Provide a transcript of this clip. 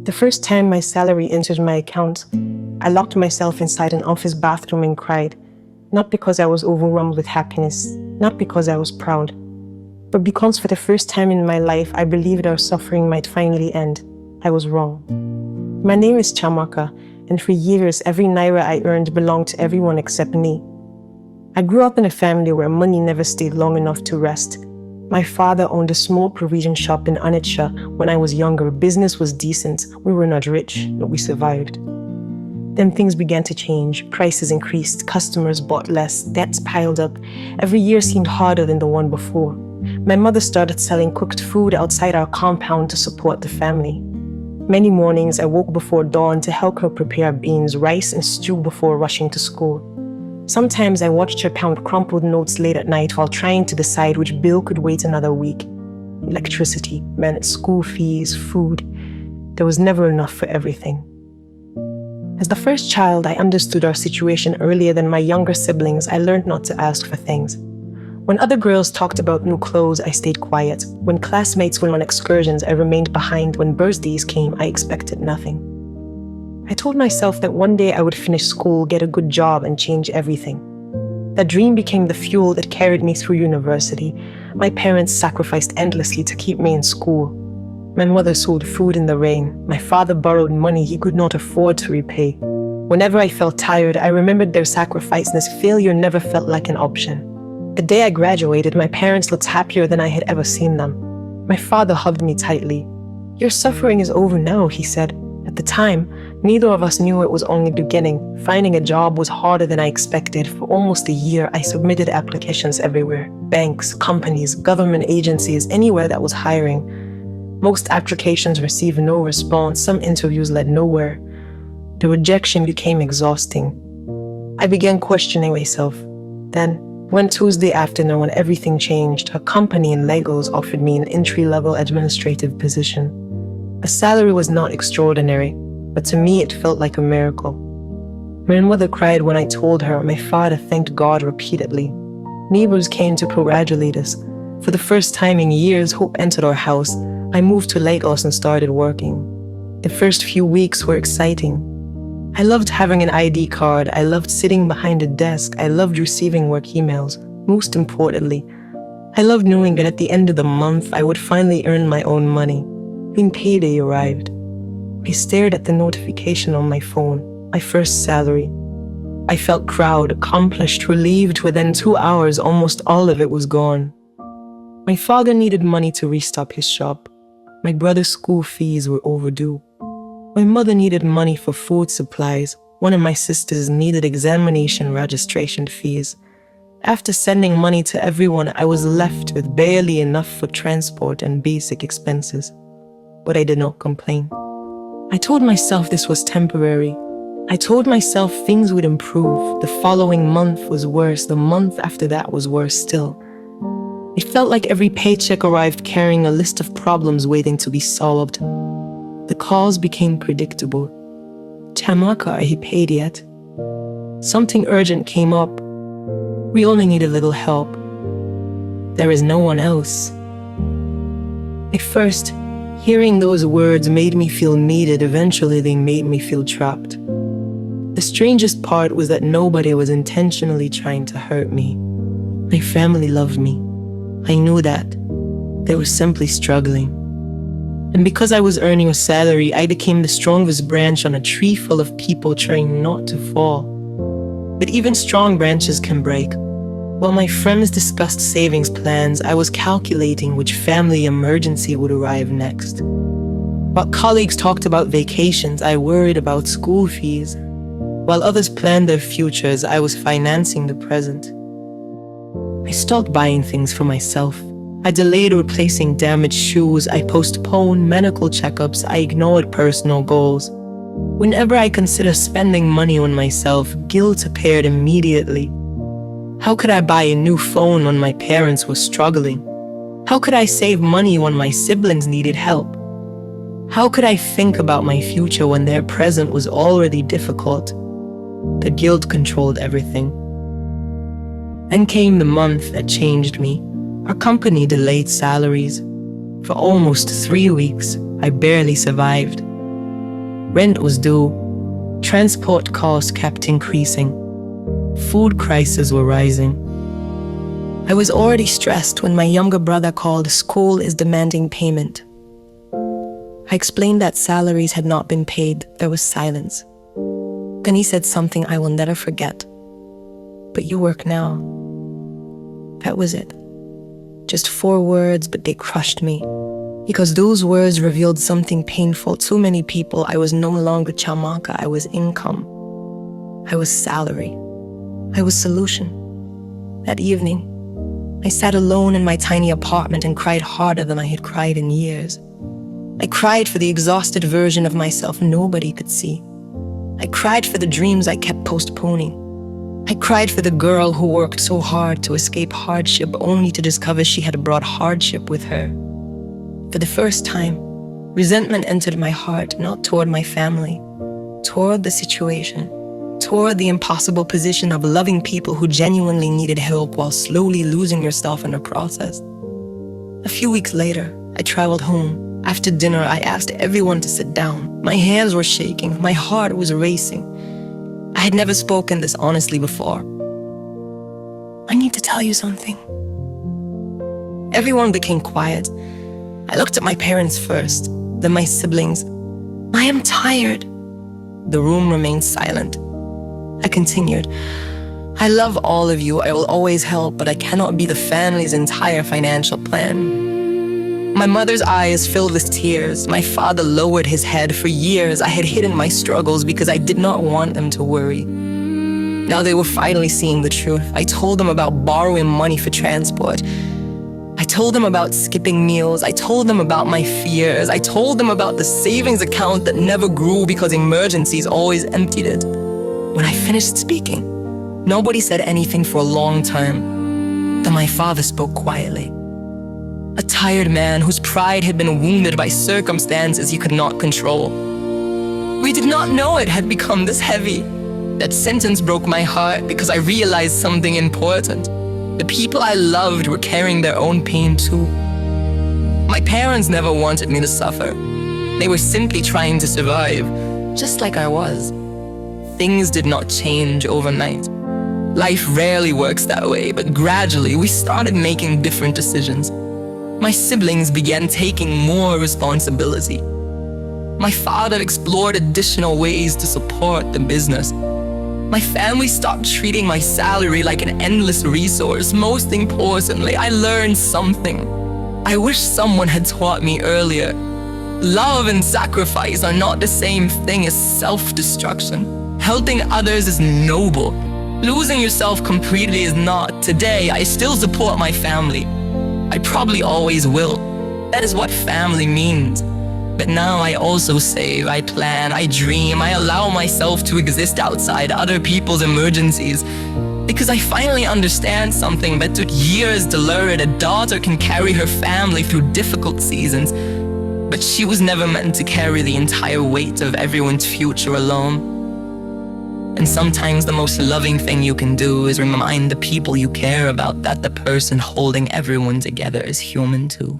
The first time my salary entered my account, I locked myself inside an office bathroom and cried, not because I was overwhelmed with happiness, not because I was proud, but because for the first time in my life, I believed our suffering might finally end. I was wrong. My name is Chamaka, and for years, every naira I earned belonged to everyone except me. I grew up in a family where money never stayed long enough to rest. My father owned a small provision shop in Onitsha. When I was younger, business was decent. We were not rich, but we survived. Then things began to change. Prices increased, customers bought less, debts piled up. Every year seemed harder than the one before. My mother started selling cooked food outside our compound to support the family. Many mornings I woke before dawn to help her prepare beans, rice, and stew before rushing to school. Sometimes I watched her pound crumpled notes late at night while trying to decide which bill could wait another week. Electricity meant school fees, food. There was never enough for everything. As the first child, I understood our situation earlier than my younger siblings. I learned not to ask for things. When other girls talked about new clothes, I stayed quiet. When classmates went on excursions, I remained behind. When birthdays came, I expected nothing. I told myself that one day I would finish school, get a good job, and change everything. That dream became the fuel that carried me through university. My parents sacrificed endlessly to keep me in school. My mother sold food in the rain. My father borrowed money he could not afford to repay. Whenever I felt tired, I remembered their sacrifice, and failure never felt like an option. The day I graduated, my parents looked happier than I had ever seen them. My father hugged me tightly. "Your suffering is over now," he said. At the time, neither of us knew it was only beginning. Finding a job was harder than I expected. For almost a year, I submitted applications everywhere. Banks, companies, government agencies, anywhere that was hiring. Most applications received no response. Some interviews led nowhere. The rejection became exhausting. I began questioning myself. Then, one Tuesday afternoon, everything changed. A company in Lagos offered me an entry-level administrative position. The salary was not extraordinary, but to me it felt like a miracle. My mother cried when I told her. My father thanked God repeatedly. Neighbors came to congratulate us. For the first time in years, hope entered our house. I moved to Lagos and started working. The first few weeks were exciting. I loved having an ID card. I loved sitting behind a desk. I loved receiving work emails. Most importantly, I loved knowing that at the end of the month, I would finally earn my own money. When payday arrived, I stared at the notification on my phone, my first salary. I felt proud, accomplished, relieved. Within 2 hours, almost all of it was gone. My father needed money to restock his shop. My brother's school fees were overdue. My mother needed money for food supplies. One of my sisters needed examination registration fees. After sending money to everyone, I was left with barely enough for transport and basic expenses. But I did not complain. I told myself this was temporary. I told myself things would improve. The following month was worse. The month after that was worse still. It felt like every paycheck arrived carrying a list of problems waiting to be solved. The calls became predictable. "Chamaka, are you paid yet?" Something urgent came up. "We only need a little help." "There is no one else." At first, hearing those words made me feel needed. Eventually, they made me feel trapped. The strangest part was that nobody was intentionally trying to hurt me. My family loved me. I knew that. They were simply struggling. And because I was earning a salary, I became the strongest branch on a tree full of people trying not to fall. But even strong branches can break. While my friends discussed savings plans, I was calculating which family emergency would arrive next. While colleagues talked about vacations, I worried about school fees. While others planned their futures, I was financing the present. I stopped buying things for myself. I delayed replacing damaged shoes. I postponed medical checkups. I ignored personal goals. Whenever I considered spending money on myself, guilt appeared immediately. How could I buy a new phone when my parents were struggling? How could I save money when my siblings needed help? How could I think about my future when their present was already difficult? The guilt controlled everything. Then came the month that changed me. Our company delayed salaries. For almost 3 weeks, I barely survived. Rent was due. Transport costs kept increasing. Food prices were rising. I was already stressed when my younger brother called. School is demanding payment. I explained that salaries had not been paid. There was silence. Then he said something I will never forget. But you work now. That was it. Just 4 words, but they crushed me. Because those words revealed something painful. Too many people, I was no longer chamaka, I was income. I was salary. I was solution. That evening, I sat alone in my tiny apartment and cried harder than I had cried in years. I cried for the exhausted version of myself nobody could see. I cried for the dreams I kept postponing. I cried for the girl who worked so hard to escape hardship only to discover she had brought hardship with her. For the first time, resentment entered my heart, not toward my family, toward the situation, toward the impossible position of loving people who genuinely needed help while slowly losing yourself in the process. A few weeks later, I traveled home. After dinner, I asked everyone to sit down. My hands were shaking. My heart was racing. I had never spoken this honestly before. I need to tell you something. Everyone became quiet. I looked at my parents first, then my siblings. I am tired. The room remained silent. I continued. I love all of you. I will always help, but I cannot be the family's entire financial plan. My mother's eyes filled with tears. My father lowered his head. For years, I had hidden my struggles because I did not want them to worry. Now they were finally seeing the truth. I told them about borrowing money for transport. I told them about skipping meals. I told them about my fears. I told them about the savings account that never grew because emergencies always emptied it. When I finished speaking, nobody said anything for a long time. Then my father spoke quietly. A tired man whose pride had been wounded by circumstances he could not control. We did not know it had become this heavy. That sentence broke my heart because I realized something important. The people I loved were carrying their own pain too. My parents never wanted me to suffer. They were simply trying to survive, just like I was. Things did not change overnight. Life rarely works that way, but gradually we started making different decisions. My siblings began taking more responsibility. My father explored additional ways to support the business. My family stopped treating my salary like an endless resource. Most importantly, I learned something. I wish someone had taught me earlier. Love and sacrifice are not the same thing as self-destruction. Helping others is noble. Losing yourself completely is not. Today, I still support my family. I probably always will. That is what family means. But now I also save, I plan, I dream, I allow myself to exist outside other people's emergencies. Because I finally understand something that took years to learn. A daughter can carry her family through difficult seasons, but she was never meant to carry the entire weight of everyone's future alone. And sometimes the most loving thing you can do is remind the people you care about that the person holding everyone together is human too.